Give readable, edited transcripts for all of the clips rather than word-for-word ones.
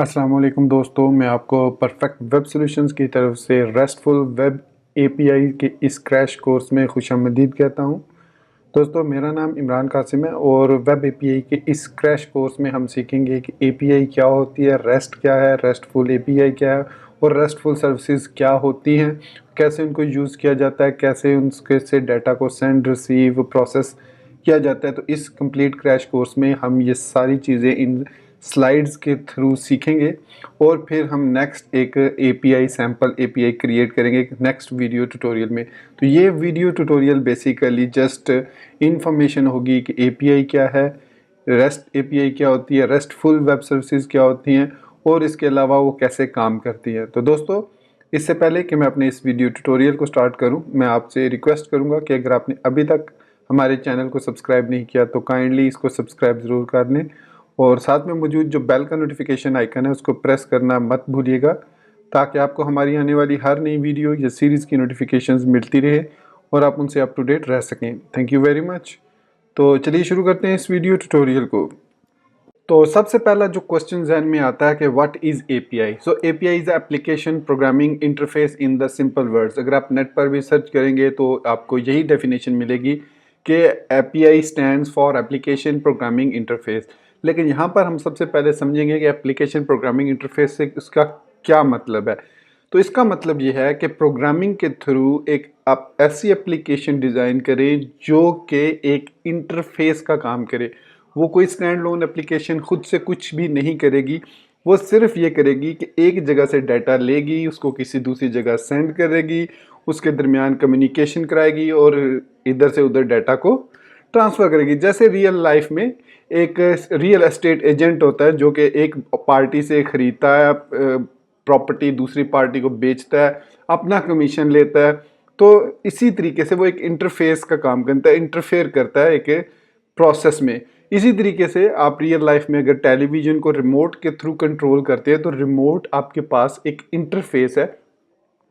अस्सलाम वालेकुम दोस्तों, मैं आपको परफेक्ट वेब सॉल्यूशंस की तरफ से रेस्टफुल वेब एपीआई के इस क्रैश कोर्स में खुशामदीद कहता हूं। दोस्तों, मेरा नाम इमरान कासिम है और वेब एपीआई के इस क्रैश कोर्स में हम सीखेंगे कि एपीआई क्या होती है, रेस्ट क्या है, रेस्टफुल एपीआई क्या है और रेस्टफुल सर्विसेज क्या होती हैं, कैसे उनको यूज़ किया जाता है, कैसे उनके से डाटा को सेंड रिसीव प्रोसेस किया जाता है। तो इस कंप्लीट क्रैश कोर्स में हम ये सारी चीज़ें इन स्लाइड्स के थ्रू सीखेंगे और फिर हम नेक्स्ट एक एपीआई सैम्पल एपीआई क्रिएट करेंगे नेक्स्ट वीडियो ट्यूटोरियल में। तो ये video tutorial basically just information होगी कि एपीआई क्या है, रेस्ट एपीआई क्या होती है, रेस्टफुल वेब सर्विसेज क्या होती हैं और इसके अलावा वो कैसे काम करती हैं। तो दोस्तों, इससे पहले कि मैं अपने इस वीडियो ट्यूटोरियल को स्टार्ट करूं, मैं आपसे रिक्वेस्ट करूंगा कि अगर आपने अभी तक हमारे चैनल को सब्सक्राइब नहीं किया तो काइंडली इसको सब्सक्राइब ज़रूर कर लें और साथ में मौजूद जो बेल का नोटिफिकेशन आइकन है उसको प्रेस करना मत भूलिएगा, ताकि आपको हमारी आने वाली हर नई वीडियो या सीरीज़ की नोटिफिकेशंस मिलती रहे और आप उनसे अप टू डेट रह सकें। Thank you very much. तो चलिए शुरू करते हैं इस वीडियो ट्यूटोरियल को। तो सबसे पहला जो क्वेश्चन जहन में आता है कि what is API. So API is application programming interface in the simple words. अगर आप नेट पर भी सर्च करेंगे तो आपको यही डेफिनेशन मिलेगी कि API stands for application programming interface. लेकिन यहाँ पर हम सबसे पहले समझेंगे कि एप्लीकेशन प्रोग्रामिंग इंटरफेस से इसका क्या मतलब है। तो इसका मतलब ये है कि प्रोग्रामिंग के थ्रू एक आप ऐसी एप्लीकेशन डिज़ाइन करें जो कि एक इंटरफेस का काम करे। वो कोई स्टैंड लोन एप्लीकेशन खुद से कुछ भी नहीं करेगी, वो सिर्फ ये करेगी कि एक जगह से डाटा लेगी, उसको किसी दूसरी जगह सेंड करेगी, उसके दरमियान कम्युनिकेशन कराएगी और इधर से उधर डाटा को ट्रांसफ़र करेगी। जैसे रियल लाइफ में एक रियल एस्टेट एजेंट होता है जो कि एक पार्टी से ख़रीदता है प्रॉपर्टी, दूसरी पार्टी को बेचता है, अपना कमीशन लेता है। तो इसी तरीके से वो एक इंटरफेस का काम करता है, इंटरफेयर करता है एक प्रोसेस में। इसी तरीके से आप रियल लाइफ में अगर टेलीविज़न को रिमोट के थ्रू कंट्रोल करते हैं तो रिमोट आपके पास एक इंटरफेस है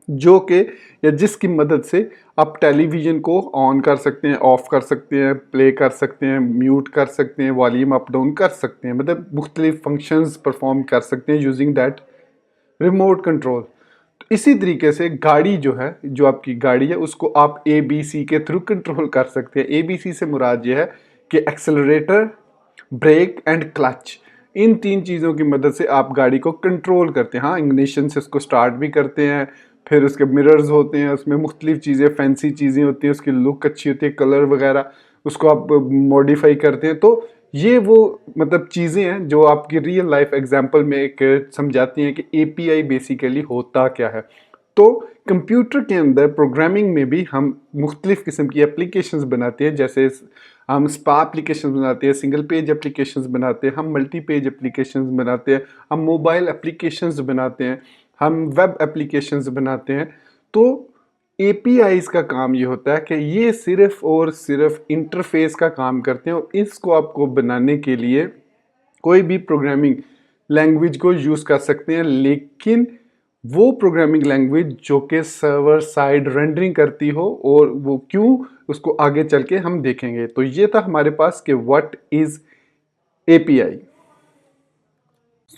जो कि या जिसकी मदद से आप टेलीविज़न को ऑन कर सकते हैं, ऑफ कर सकते हैं, प्ले कर सकते हैं, म्यूट कर सकते हैं, वॉल्यूम अप डाउन कर सकते हैं, मतलब मुख्तलिफ फंक्शंस परफॉर्म कर सकते हैं यूजिंग दैट रिमोट कंट्रोल। तो इसी तरीके से गाड़ी जो है, जो आपकी गाड़ी है, उसको आप ABC के थ्रू कंट्रोल कर सकते हैं। ABC से मुराद ये है कि एक्सेलरेटर, ब्रेक एंड क्लच, इन तीन चीज़ों की मदद से आप गाड़ी को कंट्रोल करते हैं। हाँ, इग्निशन से उसको स्टार्ट भी करते हैं, फिर उसके मिरर्स होते हैं, उसमें मुख्तलिफ चीज़ें, फैंसी चीज़ें होती हैं, उसकी लुक अच्छी होती है, कलर वगैरह, उसको आप मॉडिफाई करते हैं। तो ये वो मतलब चीज़ें हैं जो आपकी रियल लाइफ एग्जांपल में एक समझाती हैं कि एपीआई बेसिकली होता क्या है। तो कंप्यूटर के अंदर प्रोग्रामिंग में भी हम मुख्तलिफ किस्म की एप्लीकेशंस बनाते हैं। जैसे हम स्पा एप्लीकेशंस बनाते हैं, सिंगल पेज एप्लीकेशंस बनाते हैं, हम मल्टी पेज एप्लीकेशंस बनाते हैं, हम मोबाइल एप्लीकेशंस बनाते हैं, हम वेब एप्लीकेशंस बनाते हैं। तो एपीआईज का काम ये होता है कि ये सिर्फ और सिर्फ इंटरफेस का काम करते हैं और इसको आपको बनाने के लिए कोई भी प्रोग्रामिंग लैंग्वेज को यूज़ कर सकते हैं, लेकिन वो प्रोग्रामिंग लैंग्वेज जो कि सर्वर साइड रेंडरिंग करती हो, और वो क्यों, उसको आगे चल के हम देखेंगे। तो ये था हमारे पास कि व्हाट इज़ एपीआई।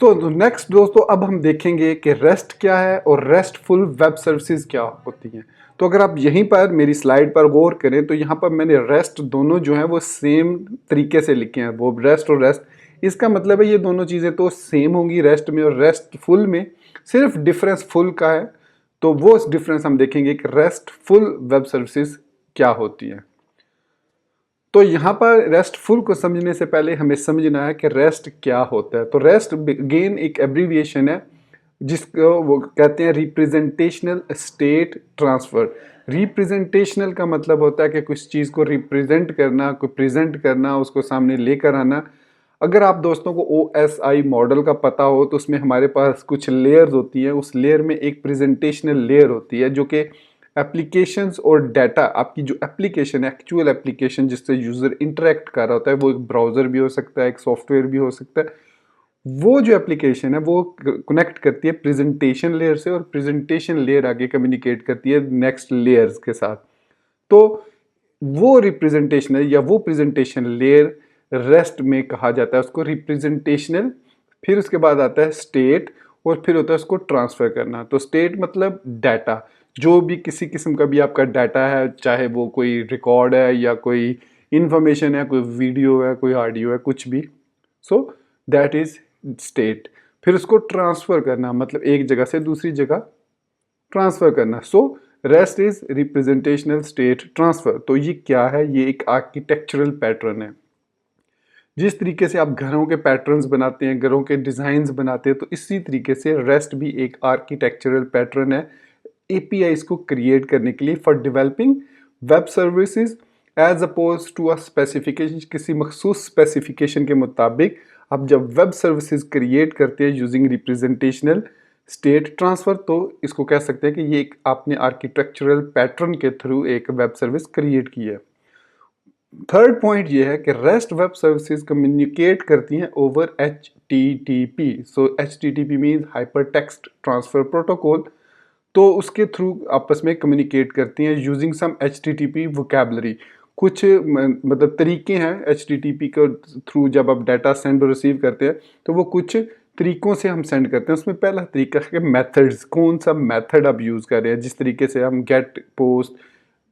तो नेक्स्ट दोस्तों, अब हम देखेंगे कि रेस्ट क्या है और रेस्टफुल वेब सर्विसेज क्या होती हैं। तो अगर आप यहीं पर मेरी स्लाइड पर गौर करें तो यहाँ पर मैंने रेस्ट दोनों जो हैं वो सेम तरीके से लिखे हैं, वो रेस्ट और रेस्ट। इसका मतलब है ये दोनों चीज़ें तो सेम होंगी रेस्ट में और रेस्टफुल में, सिर्फ डिफरेंस फुल का है। तो वो डिफरेंस हम देखेंगे कि रेस्टफुल वेब सर्विसेज क्या होती हैं। तो यहाँ पर रेस्टफुल को समझने से पहले हमें समझना है कि रेस्ट क्या होता है। तो रेस्ट गेन एक एब्रीविएशन है जिसको वो कहते हैं रिप्रेजेंटेशनल स्टेट ट्रांसफ़र। रिप्रेजेंटेशनल का मतलब होता है कि कुछ चीज़ को रिप्रेजेंट करना, को प्रेजेंट करना, उसको सामने लेकर आना। अगर आप दोस्तों को OSI मॉडल का पता हो तो उसमें हमारे पास कुछ लेयर्स होती हैं। उस लेयर में एक प्रेजेंटेशनल लेयर होती है जो कि एप्लीकेशंस और डाटा, आपकी जो एप्लीकेशन है, एक्चुअल एप्लीकेशन जिससे यूज़र इंटरेक्ट कर रहा होता है, वो एक ब्राउज़र भी हो सकता है, एक सॉफ्टवेयर भी हो सकता है। वो जो एप्लीकेशन है वो कनेक्ट करती है प्रेजेंटेशन लेयर से और प्रेजेंटेशन लेयर आगे कम्युनिकेट करती है नेक्स्ट लेयर्स के साथ। तो वो रिप्रेजेंटेशन है या वो प्रेजेंटेशन लेयर रेस्ट में कहा जाता है उसको रिप्रेजेंटेशनल फिर उसके बाद आता है स्टेट, और फिर होता है उसको ट्रांसफ़र करना। तो स्टेट मतलब डाटा, जो भी किसी किस्म का भी आपका डाटा है, चाहे वो कोई रिकॉर्ड है या कोई इंफॉर्मेशन है, कोई वीडियो है, कोई ऑडियो है, कुछ भी, सो दैट इज़ स्टेट। फिर उसको ट्रांसफ़र करना मतलब एक जगह से दूसरी जगह ट्रांसफ़र करना। So rest is representational state transfer. तो ये क्या है? ये एक आर्किटेक्चरल पैटर्न है। जिस तरीके से आप घरों के पैटर्न्स बनाते हैं, घरों के डिज़ाइंस बनाते हैं, तो इसी तरीके से रेस्ट भी एक आर्किटेक्चरल पैटर्न है एपीआईज़ को क्रिएट करने के लिए for developing web services as opposed to a specification. किसी मखसूस स्पेसिफिकेशन के मुताबिक आप जब वेब सर्विसेज क्रिएट करते हैं यूजिंग रिप्रेजेंटेशनल स्टेट ट्रांसफ़र, तो इसको कह सकते हैं कि ये एक आपने आर्किटेक्चरल पैटर्न के थ्रू एक वेब सर्विस क्रिएट की है। थर्ड पॉइंट ये है कि रेस्ट वेब सर्विसेज कम्युनिकेट करती हैं ओवर HTTP। सो HTTP means hyper text transfer protocol. तो उसके थ्रू आपस में कम्युनिकेट करती हैं यूजिंग सम HTTP वोकैबलरी। कुछ मतलब तरीके हैं HTTP के थ्रू जब आप डाटा सेंड और रिसीव करते हैं, तो वो कुछ तरीकों से हम सेंड करते हैं। उसमें पहला तरीका है मेथड्स, कौन सा मेथड आप यूज़ कर रहे हैं। जिस तरीके से हम get, post,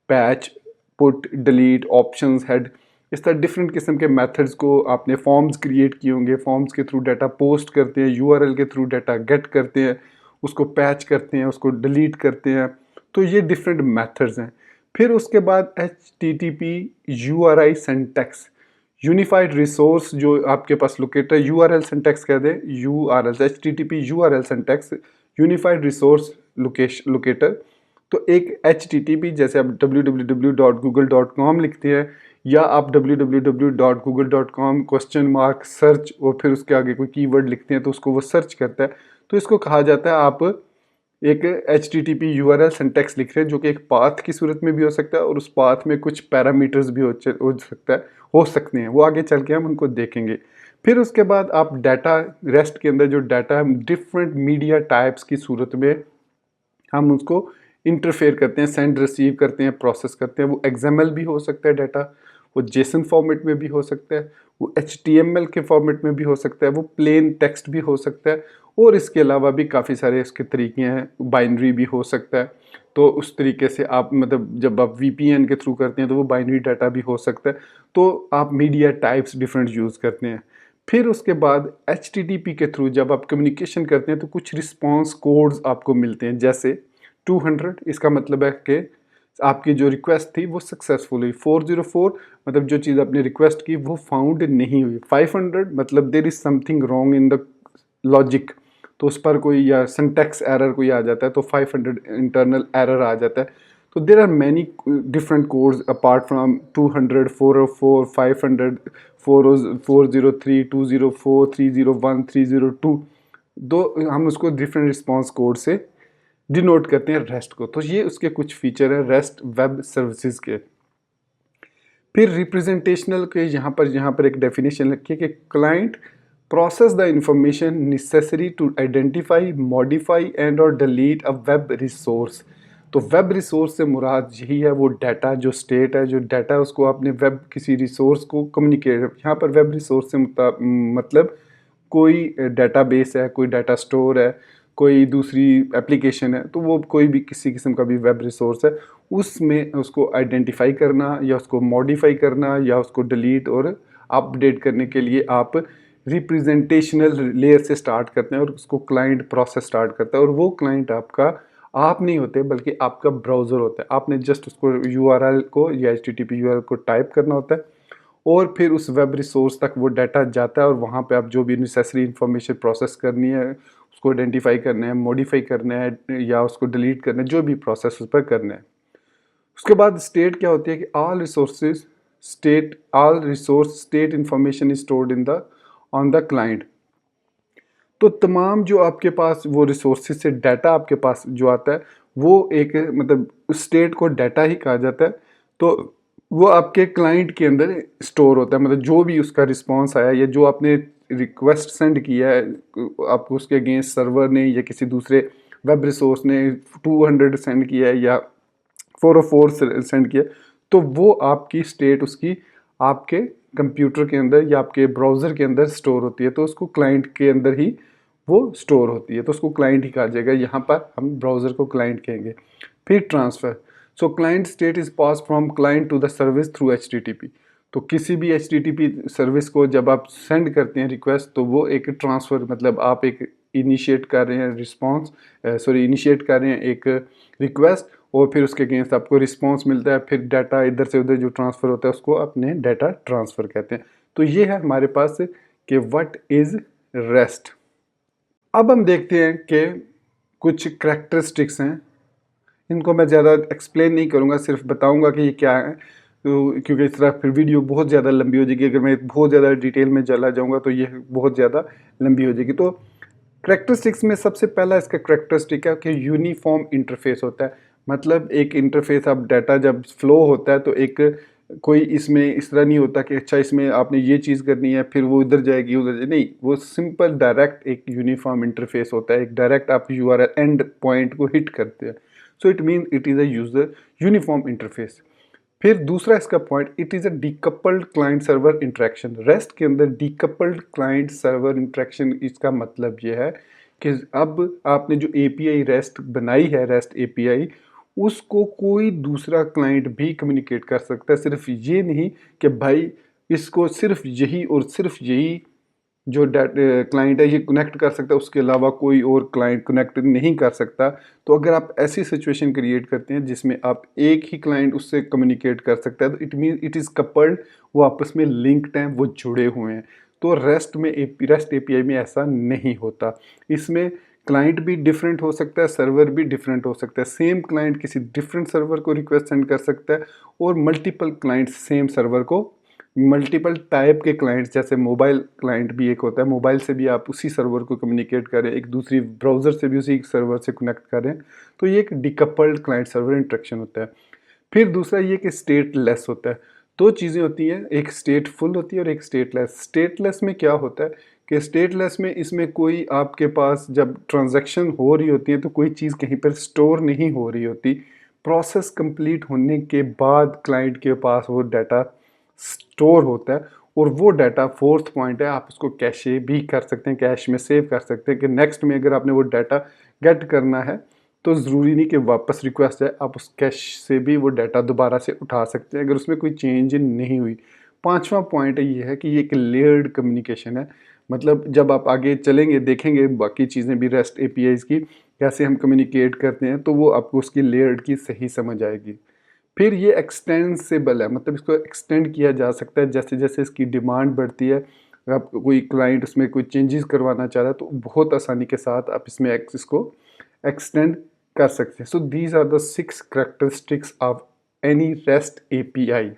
patch, put, delete, options, head, इस तरह डिफरेंट किस्म के मेथड्स को आपने फॉर्म्स क्रिएट किए होंगे। फॉर्म्स के थ्रू डाटा पोस्ट करते हैं, यूआरएल के थ्रू डाटा गेट करते हैं, उसको पैच करते हैं, उसको डिलीट करते हैं। तो ये डिफरेंट मेथड्स हैं। फिर उसके बाद HTTP URI syntax, unified resource जो आपके पास लोकेटर, URL सिंटैक्स कह दें, URL HTTP URL syntax unified resource locator. तो एक HTTP जैसे आप www.google.com लिखते हैं, या आप www.google.com क्वेश्चन मार्क सर्च और फिर उसके आगे कोई कीवर्ड लिखते हैं तो उसको वो सर्च करता है। तो इसको कहा जाता है आप एक HTTP URL सिंटैक्स लिख रहे हैं, जो कि एक पाथ की सूरत में भी हो सकता है और उस पाथ में कुछ पैरामीटर्स भी हो सकते हैं, वो आगे चल के हम उनको देखेंगे। फिर उसके बाद आप डाटा, रेस्ट के अंदर जो डाटा हम डिफरेंट मीडिया टाइप्स की सूरत में हम उसको इंटरफेयर करते हैं, सेंड रिसीव करते हैं, प्रोसेस करते हैं। वो XML भी हो सकता है डाटा, वो JSON फॉर्मेट में भी हो सकता है, वो HTML के फॉर्मेट में भी हो सकता है, वो प्लेन टेक्स्ट भी हो सकता है, और इसके अलावा भी काफ़ी सारे इसके तरीके हैं। बाइनरी भी हो सकता है। तो उस तरीके से आप मतलब जब आप VPN के थ्रू करते हैं तो वो बाइनरी डाटा भी हो सकता है। तो आप मीडिया टाइप्स डिफरेंट यूज़ करते हैं। फिर उसके बाद HTTP के थ्रू जब आप कम्युनिकेशन करते हैं तो कुछ रिस्पॉन्स कोड्स आपको मिलते हैं, जैसे 200, इसका मतलब है कि आपकी जो रिक्वेस्ट थी वो सक्सेसफुल हुई। 404 मतलब जो चीज़ आपने रिक्वेस्ट की वो फाउंड नहीं हुई। 500 मतलब there is something wrong in the logic, तो उस पर कोई या सिंटैक्स एरर कोई आ जाता है तो 500 इंटरनल एरर आ जाता है। तो there are many different codes apart from 200, 404, 500, 403, 204, 301, 302। दो हम उसको डिफरेंट रिस्पॉन्स कोड से डिनोट करते हैं रेस्ट को। तो ये उसके कुछ फीचर है रेस्ट वेब सर्विसेज के। फिर रिप्रेजेंटेशनल के यहाँ पर एक डेफिनेशन रखी है कि client process the information necessary to identify, modify and और डिलीट अ वेब रिसोर्स। तो वेब रिसोर्स से मुराद यही है, वो डाटा जो स्टेट है, जो डाटा है उसको आपने वेब किसी रिसोर्स को कम्युनिकेट, यहाँ पर वेब रिसोर्स से मतलब कोई डेटाबेस है, कोई डाटा स्टोर है, कोई दूसरी एप्लीकेशन है, तो वो कोई भी किसी किस्म का भी वेब रिसोर्स है, उसमें उसको आइडेंटिफाई करना या उसको मॉडिफाई करना या उसको डिलीट और अपडेट करने के लिए आप रिप्रेजेंटेशनल लेयर से स्टार्ट करते हैं और उसको क्लाइंट प्रोसेस स्टार्ट करता है। और वो क्लाइंट आपका आप नहीं होते बल्कि आपका ब्राउज़र होता है। आपने जस्ट उसको URL को या HTTP URL को टाइप करना होता है और फिर उस वेब रिसोर्स तक वो डाटा जाता है और वहाँ पे आप जो भी नेसेसरी इन्फॉर्मेशन प्रोसेस करनी है, उसको आइडेंटिफाई करना है, मॉडिफाई करना है या उसको डिलीट करना है, जो भी प्रोसेस उस पर करना है। उसके बाद स्टेट क्या होती है कि all resource state information is stored in the on the client. तो तमाम जो आपके पास वो रिसोर्सेज से डाटा आपके पास जो आता है वो एक मतलब स्टेट को डाटा ही कहा जाता है। तो वो आपके क्लाइंट के अंदर स्टोर होता है, मतलब जो भी उसका रिस्पांस आया या जो आपने रिक्वेस्ट सेंड किया है आपको उसके अगेंस्ट सर्वर ने या किसी दूसरे वेब रिसोर्स ने 200 सेंड किया है या 404 सेंड किया, तो वो आपकी स्टेट उसकी आपके कंप्यूटर के अंदर या आपके ब्राउज़र के अंदर स्टोर होती है, तो उसको क्लाइंट के अंदर ही वो स्टोर होती है, तो उसको क्लाइंट ही कहा जाएगा। यहाँ पर हम ब्राउज़र को क्लाइंट कहेंगे। फिर transfer, so client state is pass from client to the service through HTTP। तो किसी भी HTTP सर्विस को जब आप सेंड करते हैं रिक्वेस्ट, तो वो एक ट्रांसफ़र, मतलब आप एक इनिशिएट कर रहे हैं इनिशिएट कर रहे हैं एक रिक्वेस्ट, और फिर उसके अगेंस्ट आपको रिस्पॉन्स मिलता है, फिर डाटा इधर से उधर जो ट्रांसफ़र होता है उसको अपने डाटा ट्रांसफ़र कहते हैं। तो ये है हमारे पास कि व्हाट इज़ रेस्ट। अब हम देखते हैं कि कुछ करैक्टरिस्टिक्स हैं, इनको मैं ज़्यादा एक्सप्लेन नहीं करूँगा, सिर्फ बताऊँगा कि ये क्या है, तो क्योंकि इस तरह फिर वीडियो बहुत ज़्यादा लंबी हो जाएगी। अगर मैं बहुत ज़्यादा डिटेल में चला जाऊँगा तो ये बहुत ज़्यादा लंबी हो जाएगी। तो करैक्टरिस्टिक्स में सबसे पहला इसका करैक्टरिस्टिक है कि यूनिफॉर्म इंटरफेस होता है। मतलब एक इंटरफेस, अब डाटा जब फ्लो होता है तो एक कोई इसमें इस तरह नहीं होता कि अच्छा इसमें आपने ये चीज़ करनी है फिर वो इधर जाएगी उधर जाएगी, नहीं, वो सिंपल डायरेक्ट एक यूनिफॉर्म इंटरफेस होता है। एक डायरेक्ट आप URL एंड पॉइंट को हिट करते हैं, so it mean it is a user uniform interface. फिर दूसरा इसका point, it is a decoupled client server interaction. Rest के अंदर डीकपल्ड क्लाइंट सर्वर इंटरेक्शन, इसका मतलब ये है कि अब आपने जो API रेस्ट बनाई है, रेस्ट API, उसको कोई दूसरा क्लाइंट भी कम्युनिकेट कर सकता है। सिर्फ ये नहीं कि भाई इसको सिर्फ यही और सिर्फ यही जो क्लाइंट है ये कनेक्ट कर सकता है, उसके अलावा कोई और क्लाइंट कनेक्ट नहीं कर सकता। तो अगर आप ऐसी सिचुएशन क्रिएट करते हैं जिसमें आप एक ही क्लाइंट उससे कम्युनिकेट कर सकता है, तो it mean it is coupled, वो आपस में लिंक्ड हैं, वो जुड़े हुए हैं। तो रेस्ट API में ऐसा नहीं होता। इसमें क्लाइंट भी डिफरेंट हो सकता है, सर्वर भी डिफरेंट हो सकता है। सेम क्लाइंट किसी डिफरेंट सर्वर को रिक्वेस्ट सेंड कर सकता है, और मल्टीपल क्लाइंट सेम सर्वर को, मल्टीपल टाइप के क्लाइंट्स, जैसे मोबाइल क्लाइंट भी एक होता है, मोबाइल से भी आप उसी सर्वर को कम्युनिकेट करें, एक दूसरी ब्राउज़र से भी उसी सर्वर से कनेक्ट करें, तो ये एक डिकपल्ड क्लाइंट सर्वर इंटरेक्शन होता है। फिर दूसरा ये कि स्टेटलेस होता है। दो चीज़ें होती हैं, एक स्टेटफुल होती है और एक स्टेटलेस। स्टेटलेस में क्या होता है कि स्टेटलेस में इसमें कोई आपके पास जब ट्रांजैक्शन हो रही होती है तो कोई चीज़ कहीं पर स्टोर नहीं हो रही होती। प्रोसेस कंप्लीट होने के बाद क्लाइंट के पास वो डाटा स्टोर होता है, और वो डाटा, फोर्थ पॉइंट है, आप उसको कैशे भी कर सकते हैं, कैश में सेव कर सकते हैं कि नेक्स्ट में अगर आपने वो डाटा गेट करना है तो ज़रूरी नहीं कि वापस रिक्वेस्ट है, आप उस कैश से भी वो डाटा दोबारा से उठा सकते हैं अगर उसमें कोई चेंज नहीं हुई। पांचवा पॉइंट ये है कि ये एक लेयर्ड कम्युनिकेशन है। मतलब जब आप आगे चलेंगे देखेंगे बाकी चीज़ें भी रेस्ट APIs की कैसे हम कम्युनिकेट करते हैं, तो वो आपको उसकी लेयर्ड की सही समझ आएगी। फिर ये एक्सटेंसिबल है, मतलब इसको एक्सटेंड किया जा सकता है जैसे जैसे इसकी डिमांड बढ़ती है। अगर आप कोई क्लाइंट उसमें कोई चेंजेस करवाना चाह रहा है तो बहुत आसानी के साथ आप इसमें इसको एक्सटेंड कर सकते हैं। So these are the 6 characteristics of any REST API।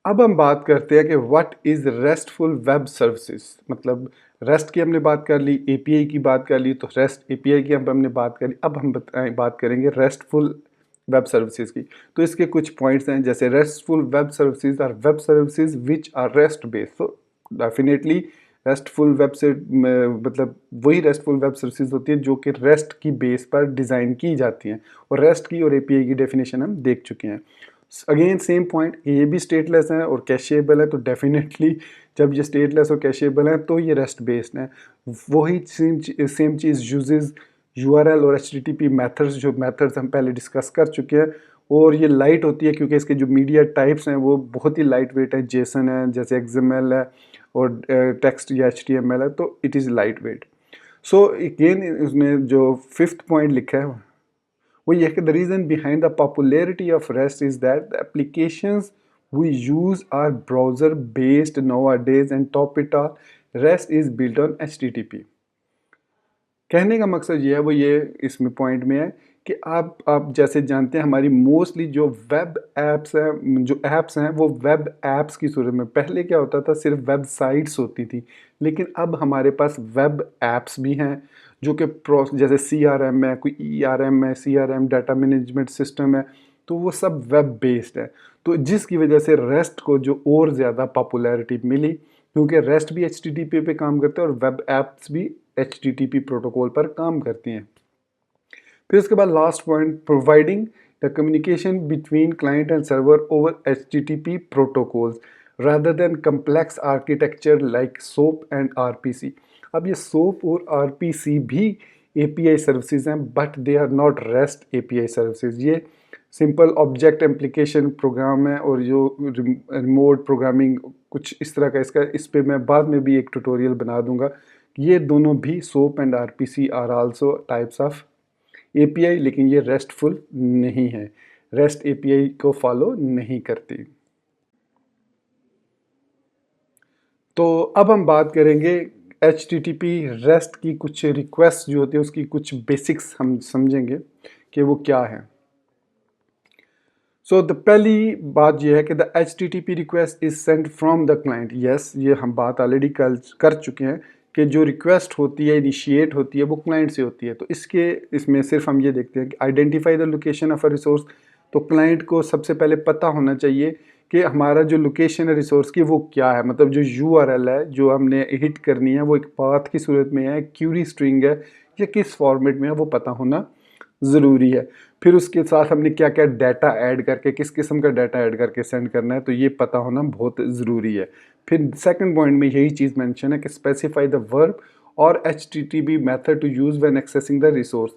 अब हम बात करते हैं कि what is RESTful web services. मतलब रेस्ट की हमने बात कर ली, API की बात कर ली, तो रेस्ट API की हमने बात कर ली। अब हम बात करेंगे रेस्टफुल वेब सर्विसेज की। तो इसके कुछ पॉइंट्स हैं, जैसे RESTful web services are web services which are REST based. तो डेफिनेटली रेस्टफुल वेब से मतलब वही रेस्टफुल वेब सर्विसेज होती है जो कि रेस्ट की बेस पर डिज़ाइन की जाती हैं, और रेस्ट की और API की डेफिनेशन हम देख चुके हैं। अगेन सेम पॉइंट, ये भी स्टेटलेस है और कैशेबल है, तो डेफिनेटली जब ये स्टेटलेस और कैशेबल है तो ये रेस्ट बेस्ड है। वही सेम चीज़ यूजेस URL और HTTP मेथड्स, जो मेथड्स हम पहले डिस्कस कर चुके हैं, और ये लाइट होती है क्योंकि इसके जो मीडिया टाइप्स हैं वो बहुत ही लाइट वेट है। जेसन है, जैसे XML है, और टेक्स्ट या HTML है, तो it is light weight. So again उसने जो फिफ्थ पॉइंट लिखा है वो ये कि the reason behind the popularity of REST is that the applications we use are browser based nowadays and top it all, REST is built on HTTP। कहने का मकसद ये है, वो ये इसमें पॉइंट में है कि आप जैसे जानते हैं हमारी मोस्टली जो वेब ऐप्स हैं, जो ऐप्स हैं वो वेब ऐप्स की सूरत में, पहले क्या होता था सिर्फ वेबसाइट्स होती थी, लेकिन अब हमारे पास वेब ऐप्स भी हैं जो कि जैसे CRM है, कोई ERM है, CRM डाटा मैनेजमेंट सिस्टम है, तो वो सब वेब बेस्ड है। तो जिसकी वजह से रेस्ट को जो और ज़्यादा पॉपुलैरिटी मिली, क्योंकि रेस्ट भी HTTP पे काम करता है और वेब ऐप्स भी HTTP प्रोटोकॉल पर काम करती हैं। फिर उसके बाद last point, providing the communication between client and server over HTTP protocols. rather than complex architecture like SOAP and RPC. अब ये SOAP और RPC भी API सर्विसेज हैं, but they are not REST API services. ये simple object application program है, और जो remote programming कुछ इस तरह का, इसका इस पे मैं बाद में भी एक ट्यूटोरियल बना दूंगा। ये दोनों भी SOAP and RPC are also types of API, लेकिन ये रेस्टफुल नहीं है, REST API को फॉलो नहीं करती। तो अब हम बात करेंगे HTTP REST की कुछ रिक्वेस्ट जो होती है उसकी कुछ बेसिक्स हम समझेंगे कि वो क्या है। सो द पहली बात यह है कि the HTTP request is sent from the client. Yes, ये हम बात ऑलरेडी कर चुके हैं कि जो रिक्वेस्ट होती है, इनिशिएट होती है, वो क्लाइंट से होती है। तो इसमें सिर्फ हम ये देखते हैं कि identify the location of a resource. तो क्लाइंट को सबसे पहले पता होना चाहिए कि हमारा जो लोकेशन है रिसोर्स की वो क्या है, मतलब जो URL है जो हमने हिट करनी है वो एक पाथ की सूरत में है, क्यूरी स्ट्रिंग है, या किस फॉर्मेट में है, वो पता होना ज़रूरी है। फिर उसके साथ हमने क्या क्या डाटा ऐड करके, किस किस्म का डाटा ऐड करके सेंड करना है, तो ये पता होना बहुत ज़रूरी है। फिर सेकंड पॉइंट में यही चीज़ मेंशन है कि स्पेसिफाई द वर्ब और HTTP method to use when accessing the resource.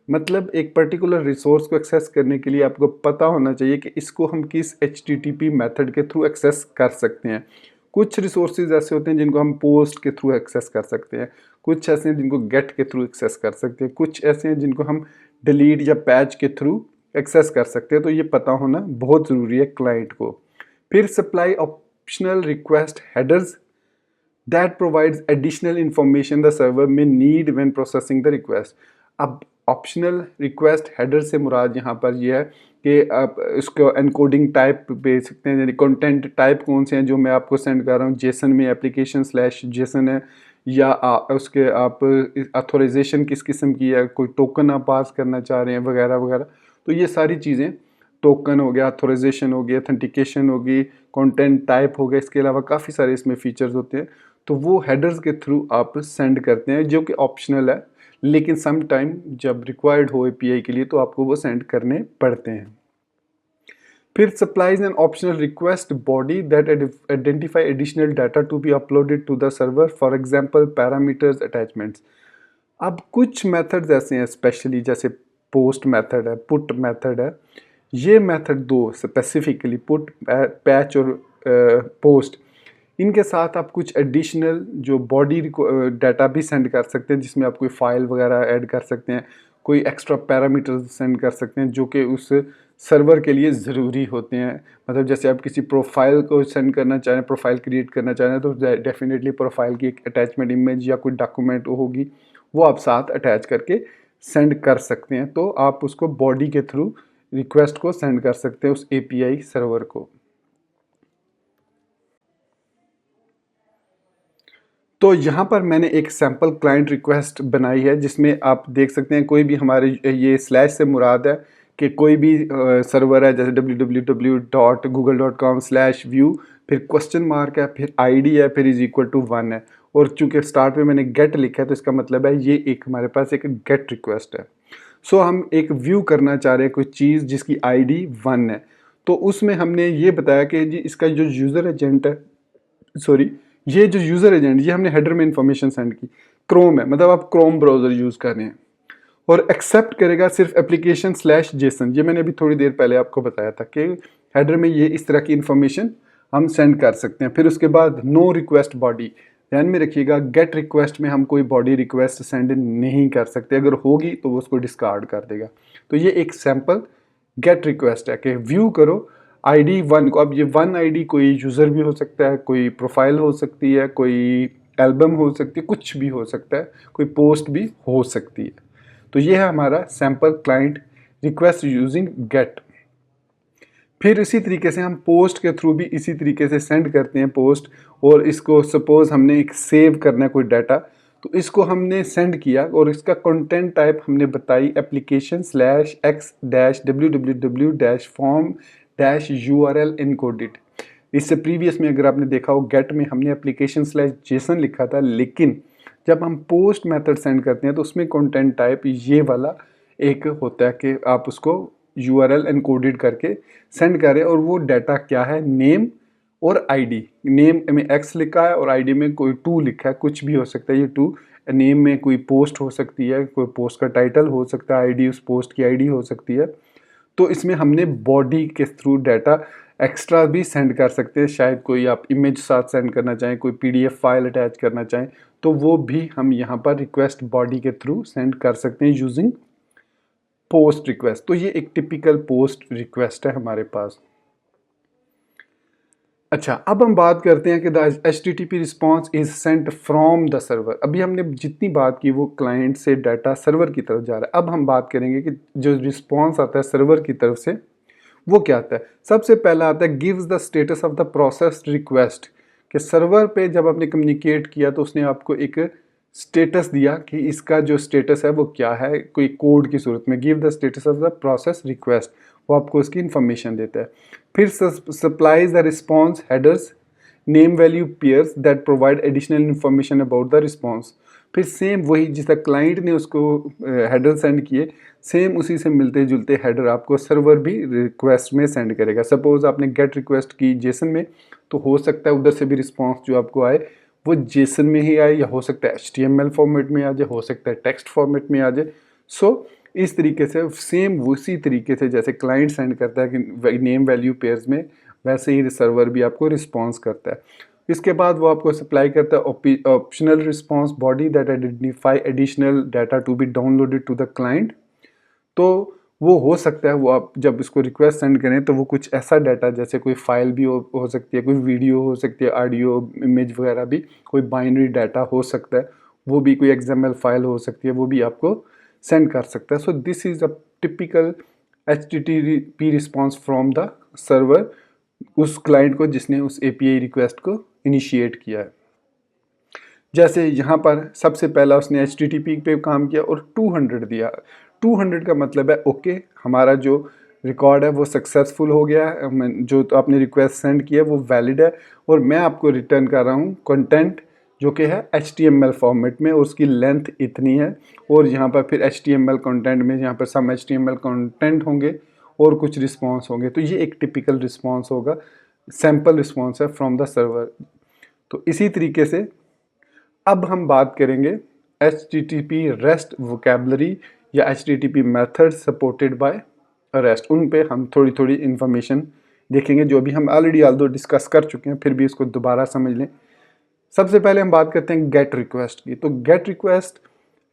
मतलब एक पर्टिकुलर रिसोर्स को एक्सेस करने के लिए आपको पता होना चाहिए कि इसको हम किस HTTP मेथड के थ्रू एक्सेस कर सकते हैं। कुछ रिसोर्सेज ऐसे होते हैं जिनको हम पोस्ट के थ्रू एक्सेस कर सकते हैं, कुछ ऐसे हैं जिनको गेट के थ्रू एक्सेस कर सकते हैं, कुछ ऐसे हैं जिनको हम डिलीट या पैच के थ्रू एक्सेस कर सकते हैं। तो ये पता होना बहुत ज़रूरी है क्लाइंट को। फिर supply optional request headers that provides additional information the server may need when processing the request. अब ऑप्शनल रिक्वेस्ट हेडर से मुराद यहाँ पर यह है कि आप उसको एनकोडिंग टाइप भेज सकते हैं, यानी कंटेंट टाइप कौन से हैं जो मैं आपको सेंड कर रहा हूँ। जेसन में एप्लीकेशन स्लैश जेसन है, या उसके आप ऑथोराइजेशन किस किस्म की है, कोई टोकन आप पास करना चाह रहे हैं वगैरह वगैरह। तो ये सारी चीज़ें, टोकन हो गया, ऑथोराइजेशन हो गया, ऑथेंटिकेशन होगी, कंटेंट टाइप हो गया, इसके अलावा काफ़ी सारे इसमें फीचर्स होते हैं। तो वो हेडर्स के थ्रू आप सेंड करते हैं, जो कि ऑप्शनल है, लेकिन सम टाइम जब रिक्वायर्ड हो API के लिए तो आपको वो सेंड करने पड़ते हैं। फिर supplies an optional request body that identify additional data to be uploaded to the server, for example parameters, attachments. अब कुछ मेथड्स ऐसे हैं, स्पेशली जैसे पोस्ट मेथड है, पुट मेथड है। ये मेथड दो स्पेसिफिकली, पुट, पैच और पोस्ट, इनके साथ आप कुछ एडिशनल जो बॉडी डाटा भी सेंड कर सकते हैं, जिसमें आप कोई फाइल वगैरह ऐड कर सकते हैं, कोई एक्स्ट्रा पैरामीटर्स सेंड कर सकते हैं जो कि उस सर्वर के लिए ज़रूरी होते हैं। मतलब जैसे आप किसी प्रोफाइल को सेंड करना चाहें, प्रोफाइल क्रिएट करना चाहें, तो डेफिनेटली प्रोफाइल की एक अटैचमेंट इमेज या कोई डॉक्यूमेंट होगी, वो आप साथ अटैच करके सेंड कर सकते हैं। तो आप उसको बॉडी के थ्रू रिक्वेस्ट को सेंड कर सकते हैं उस API सर्वर को। तो यहाँ पर मैंने एक सैम्पल क्लाइंट रिक्वेस्ट बनाई है, जिसमें आप देख सकते हैं कोई भी हमारे, ये स्लैश से मुराद है कि कोई भी सर्वर है, जैसे www.google.com/view, फिर क्वेश्चन मार्क है, फिर ID है, फिर इज इक्वल टू 1 है, और चूंकि स्टार्ट में मैंने गेट लिखा है तो इसका मतलब है ये एक हमारे पास एक गेट रिक्वेस्ट है। सो हम एक व्यू करना चाह रहे हैं कोई चीज़ जिसकी ID 1 है। तो उसमें हमने ये बताया कि जी इसका जो यूज़र एजेंट है, सॉरी, ये जो यूज़र एजेंट, ये हमने हेडर में इंफॉर्मेशन सेंड की, क्रोम है, मतलब आप क्रोम ब्राउज़र यूज़ कर रहे हैं, और एक्सेप्ट करेगा सिर्फ एप्लीकेशन स्लैश जेसन। ये मैंने अभी थोड़ी देर पहले आपको बताया था कि हेडर में ये इस तरह की इंफॉर्मेशन हम सेंड कर सकते हैं। फिर उसके बाद नो रिक्वेस्ट बॉडी, ध्यान में रखिएगा, गेट रिक्वेस्ट में हम कोई बॉडी रिक्वेस्ट सेंड नहीं कर सकते, अगर होगी तो वो उसको डिस्कार्ड कर देगा। तो ये एक सैम्पल गेट रिक्वेस्ट है कि व्यू करो ID 1 को। अब ये 1 ID कोई यूज़र भी हो सकता है, कोई प्रोफाइल हो सकती है, कोई एल्बम हो सकती है, कुछ भी हो सकता है, कोई पोस्ट भी हो सकती है। तो ये है हमारा sample client request using get. फिर इसी तरीके से हम पोस्ट के थ्रू भी इसी तरीके से सेंड करते हैं पोस्ट, और इसको सपोज हमने एक सेव करना है कोई डाटा, तो इसको हमने सेंड किया और इसका कंटेंट टाइप हमने बताई application slash x dash www dash form dash URL encoded. इससे प्रीवियस में अगर आपने देखा हो, गेट में हमने एप्लीकेशन स्लैश जेसन लिखा था, लेकिन जब हम पोस्ट मेथड सेंड करते हैं तो उसमें कंटेंट टाइप ये वाला एक होता है कि आप उसको URL इनकोडेड करके सेंड करें, और वो डाटा क्या है, नेम और आईडी। नेम में एक्स लिखा है और आईडी में कोई 2 लिखा है, कुछ भी हो सकता है ये 2। नेम में कोई पोस्ट हो सकती है, कोई पोस्ट का टाइटल हो सकता है, आईडी उस पोस्ट की आईडी हो सकती है। तो इसमें हमने बॉडी के थ्रू डाटा एक्स्ट्रा भी सेंड कर सकते हैं। शायद कोई आप इमेज साथ सेंड करना चाहें, कोई पीडीएफ फाइल अटैच करना चाहें, तो वो भी हम यहाँ पर रिक्वेस्ट बॉडी के थ्रू सेंड कर सकते हैं यूजिंग पोस्ट रिक्वेस्ट। तो ये एक टिपिकल पोस्ट रिक्वेस्ट है हमारे पास। अच्छा, अब हम बात करते हैं कि the HTTP response is sent from the server. अभी हमने जितनी बात की वो क्लाइंट से डाटा सर्वर की तरफ जा रहा है। अब हम बात करेंगे कि जो रिस्पॉन्स आता है सर्वर की तरफ से वो क्या आता है। सबसे पहला आता है gives the status of the process request, कि सर्वर पे जब आपने कम्युनिकेट किया तो उसने आपको एक स्टेटस दिया कि इसका जो स्टेटस है वो क्या है, कोई कोड की सूरत में। Give the status of the process request, वो आपको उसकी इंफॉर्मेशन देता है। फिर supplies the response headers name value pairs that provide additional information about the response. फिर सेम वही जिस तरह क्लाइंट ने उसको हेडर सेंड किए, सेम उसी से मिलते जुलते हेडर आपको सर्वर भी रिक्वेस्ट में सेंड करेगा। सपोज आपने गेट रिक्वेस्ट की जेसन में, तो हो सकता है उधर से भी रिस्पॉन्स जो आपको आए वो जेसन में ही आए, या हो सकता है HTML फॉर्मेट में आ जाए, हो सकता है टेक्स्ट फॉर्मेट में आ जाए। सो इस तरीके से सेम उसी तरीके से जैसे क्लाइंट सेंड करता है कि नेम वैल्यू पेयर्स में, वैसे ही सर्वर भी आपको रिस्पॉन्स करता है। इसके बाद वो आपको सप्लाई करता है optional response body that identify additional data to be downloaded to the client. तो वो हो सकता है वो आप जब इसको रिक्वेस्ट सेंड करें तो वो कुछ ऐसा डाटा, जैसे कोई फाइल भी हो सकती है, कोई वीडियो हो सकती है, ऑडियो इमेज वगैरह भी, कोई बाइनरी डाटा हो सकता है, वो भी कोई XML फाइल हो सकती है, वो भी आपको सेंड कर सकता है। So this is a typical HTTP response from the server, उस क्लाइंट को जिसने उस API रिक्वेस्ट को इनिशिएट किया है। जैसे यहाँ पर सबसे पहला उसने HTTP पे काम किया और 200 दिया। 200 का मतलब है ओके, हमारा जो रिकॉर्ड है वो सक्सेसफुल हो गया है, जो तो आपने रिक्वेस्ट सेंड किया है वो वैलिड है, और मैं आपको रिटर्न कर रहा हूँ कंटेंट जो कि है HTML फॉर्मेट में, और उसकी लेंथ इतनी है। और यहाँ पर फिर HTML कंटेंट में यहाँ पर सम HTML कंटेंट होंगे और कुछ रिस्पॉन्स होंगे। तो ये एक टिपिकल रिस्पॉन्स होगा, सैम्पल रिस्पॉन्स है फ्रॉम द सर्वर। तो इसी तरीके से अब हम बात करेंगे HTTP REST वोकेबलरी या HTTP method supported by REST। उन पे हम थोड़ी थोड़ी इन्फॉर्मेशन देखेंगे जो भी हम ऑलरेडी डिस्कस कर चुके हैं, फिर भी इसको दोबारा समझ लें। सबसे पहले हम बात करते हैं गेट रिक्वेस्ट की। तो gate request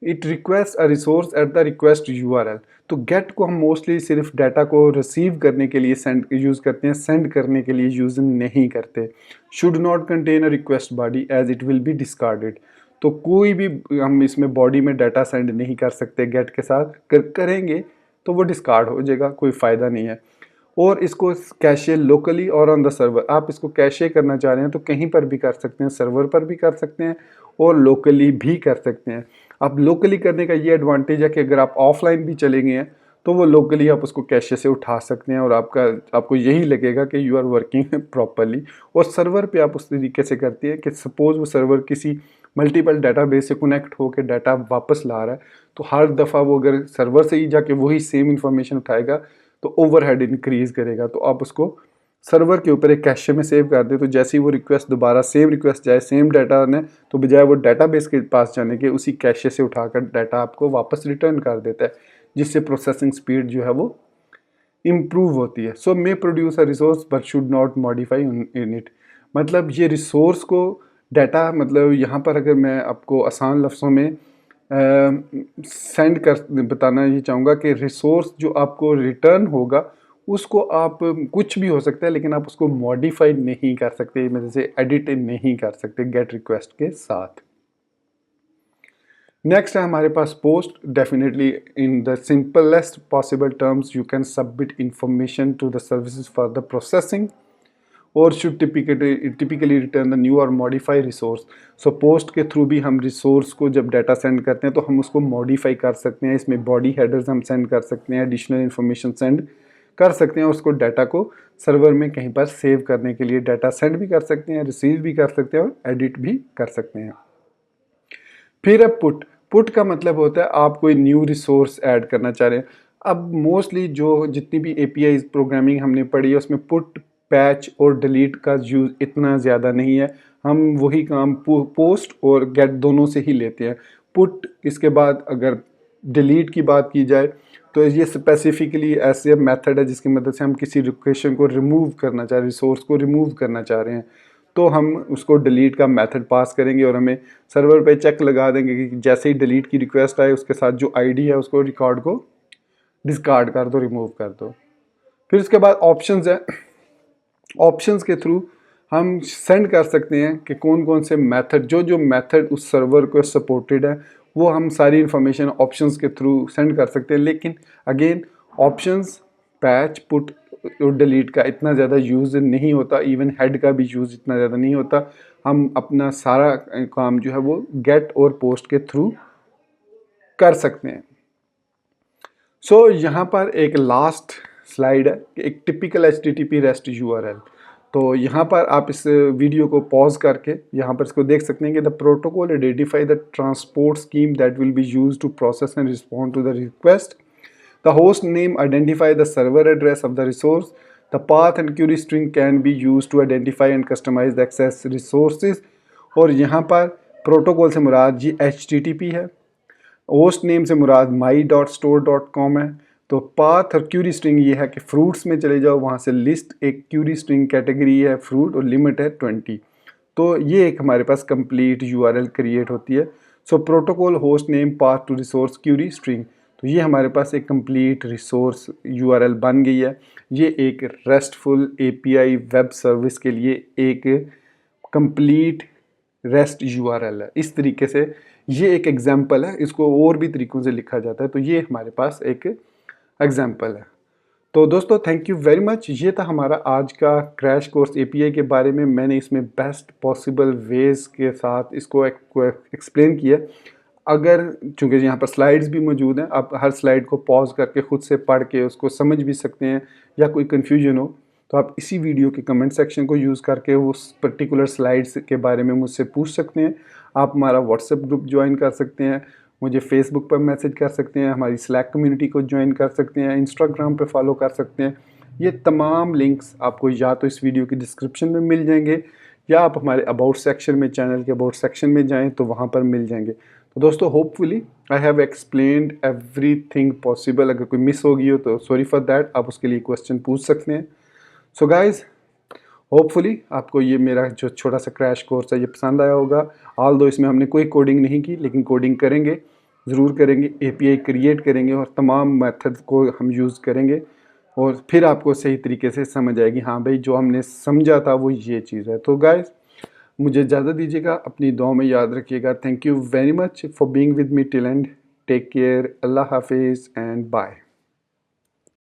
it request a resource at the request URL। तो गेट को हम मोस्टली सिर्फ डाटा को रिसीव करने के लिए यूज़ करते हैं, सेंड करने के लिए यूज़ नहीं करते। Should not contain a request body as it will be discarded. तो कोई भी हम इसमें बॉडी में डाटा सेंड नहीं कर सकते गेट के साथ, करेंगे तो वो डिस्कार्ड हो जाएगा, कोई फ़ायदा नहीं है। और इसको कैशे लोकली और ऑन द सर्वर, आप इसको कैशे करना चाह रहे हैं तो कहीं पर भी कर सकते हैं, सर्वर पर भी कर सकते हैं और लोकली भी कर सकते हैं। अब लोकली करने का ये एडवांटेज है कि अगर आप ऑफलाइन भी चले गए हैं तो वो लोकली आप उसको कैशे से उठा सकते हैं और आपको यही लगेगा कि यू आर वर्किंग प्रॉपरली। और सर्वर पे आप उस तरीके से करते हैं कि सपोज़ वो सर्वर किसी मल्टीपल डाटाबेस से कनेक्ट होकर डाटा वापस ला रहा है, तो हर दफ़ा वो अगर सर्वर से ही जाके वही सेम इंफॉर्मेशन उठाएगा तो ओवरहेड इंक्रीज़ करेगा। तो आप उसको सर्वर के ऊपर एक कैशे में सेव कर दे, तो जैसे ही वो रिक्वेस्ट दोबारा सेम रिक्वेस्ट जाए सेम डाटा ने, तो बजाय वो डाटाबेस के पास जाने के उसी कैशे से उठाकर डाटा आपको वापस रिटर्न कर देता है, जिससे प्रोसेसिंग स्पीड जो है वो इम्प्रूव होती है। So may produce a resource but should not modify in it. मतलब ये रिसोर्स को डाटा, मतलब यहाँ पर अगर मैं आपको आसान लफ्ज़ों में सेंड कर बताना ये चाहूँगा कि रिसोर्स जो आपको रिटर्न होगा उसको आप कुछ भी हो सकता है, लेकिन आप उसको मॉडिफाई नहीं कर सकते, मतलब से एडिट नहीं कर सकते गेट रिक्वेस्ट के साथ। नेक्स्ट है हमारे पास post. Definitely in the simplest possible terms you can submit information to the services for the processing और should typically return the new और मॉडिफाई रिसोर्स। सो पोस्ट के थ्रू भी हम रिसोर्स को जब डाटा सेंड करते हैं तो हम उसको मॉडिफाई कर सकते हैं, इसमें बॉडी हेडर्स हम सेंड कर सकते हैं, एडिशनल इन्फॉर्मेशन सेंड कर सकते हैं, उसको डाटा को सर्वर में कहीं पर सेव करने के लिए डाटा सेंड भी कर सकते हैं, रिसीव भी कर सकते हैं और एडिट भी कर सकते हैं। फिर अब पुट का मतलब होता है आप कोई न्यू रिसोर्स ऐड करना चाह रहे हैं। अब मोस्टली जो जितनी भी API प्रोग्रामिंग हमने पढ़ी है उसमें पुट पैच और डिलीट का यूज़ इतना ज़्यादा नहीं है। हम वही काम पोस्ट और गेट दोनों से ही लेते हैं। पुट इसके बाद अगर डिलीट की बात की जाए तो ये स्पेसिफिकली ऐसे मेथड है जिसकी मदद से हम किसी लोकेशन को रिमूव करना चाह रहे हैं, रिसोर्स को रिमूव करना चाह रहे हैं, तो हम उसको डिलीट का मेथड पास करेंगे और हमें सर्वर पे चेक लगा देंगे कि जैसे ही डिलीट की रिक्वेस्ट आए उसके साथ जो आईडी है उसको रिकॉर्ड को डिस्कार्ड कर दो, रिमूव कर दो। फिर उसके बाद ऑप्शंस है। ऑप्शंस के थ्रू हम सेंड कर सकते हैं कि कौन कौन से मेथड, जो मेथड उस सर्वर को सपोर्टेड है, वो हम सारी इंफॉर्मेशन ऑप्शंस के थ्रू सेंड कर सकते हैं। लेकिन अगेन ऑप्शंस, पैच, पुट और डिलीट का इतना ज़्यादा यूज़ नहीं होता, इवन हेड का भी यूज़ इतना ज़्यादा नहीं होता। हम अपना सारा काम जो है वो गेट और पोस्ट के थ्रू कर सकते हैं। सो यहाँ पर एक लास्ट स्लाइड है कि एक टिपिकल HTTP REST URL। तो यहाँ पर आप इस वीडियो को पॉज करके यहाँ पर इसको देख सकते हैं कि the protocol identify the transport scheme that will be used to process and respond to the request. The host name identify the server address of the resource. The path and query string can be used to identify and customize the access resources. और यहाँ पर protocol से मुराद जी HTTP है, host name से मुराद my.store.com है। तो पाथ और क्यूरी स्ट्रिंग ये है कि फ्रूट्स में चले जाओ, वहाँ से लिस्ट एक क्यूरी स्ट्रिंग कैटेगरी है फ्रूट और लिमिट है 20। तो ये एक हमारे पास कंप्लीट URL क्रिएट होती है। So protocol, host name, path to resource, query string, तो ये हमारे पास एक कंप्लीट रिसोर्स URL बन गई है। ये एक रेस्टफुल API वेब सर्विस के लिए एक कंप्लीट REST URL है। इस तरीके से ये एक एग्जाम्पल है, इसको और भी तरीक़ों से लिखा जाता है। तो ये हमारे पास एक एग्जाम्पल है। तो दोस्तों थैंक यू वेरी मच। ये था हमारा आज का क्रैश कोर्स API के बारे में। मैंने इसमें बेस्ट पॉसिबल वेज के साथ इसको एक्सप्लेन किया। अगर चूँकि यहाँ पर स्लाइड्स भी मौजूद हैं, आप हर स्लाइड को पॉज करके ख़ुद से पढ़ के उसको समझ भी सकते हैं, या कोई कन्फ्यूजन हो तो आप इसी वीडियो के कमेंट सेक्शन को यूज़ करके उस पर्टिकुलर स्लाइड्स के बारे में मुझसे पूछ सकते हैं। आप हमारा व्हाट्सएप ग्रुप ज्वाइन कर सकते हैं, मुझे फेसबुक पर मैसेज कर सकते हैं, हमारी स्लैक कम्युनिटी को ज्वाइन कर सकते हैं, इंस्टाग्राम पे फॉलो कर सकते हैं। ये तमाम लिंक्स आपको या तो इस वीडियो की डिस्क्रिप्शन में मिल जाएंगे, या आप हमारे अबाउट सेक्शन में, चैनल के अबाउट सेक्शन में जाएं तो वहाँ पर मिल जाएंगे। तो दोस्तों hopefully I have explained everything possible. अगर कोई मिस हो गई हो तो सॉरी फॉर दैट, आप उसके लिए क्वेश्चन पूछ सकते हैं। सो गाइज़ होपफुली आपको ये मेरा जो छोटा सा क्रैश कोर्स है ये पसंद आया होगा। ऑल दो इसमें हमने कोई कोडिंग नहीं की, लेकिन कोडिंग करेंगे, ज़रूर करेंगे, API क्रिएट करेंगे और तमाम मेथड को हम यूज़ करेंगे, और फिर आपको सही तरीके से समझ आएगी हाँ भाई जो हमने समझा था वो ये चीज़ है। तो गाइज़ मुझे इजाज़त दीजिएगा, अपनी दुआ में याद रखिएगा। Thank you very much for being with me till end. Take care, अल्लाह हाफिज़ एंड बाय।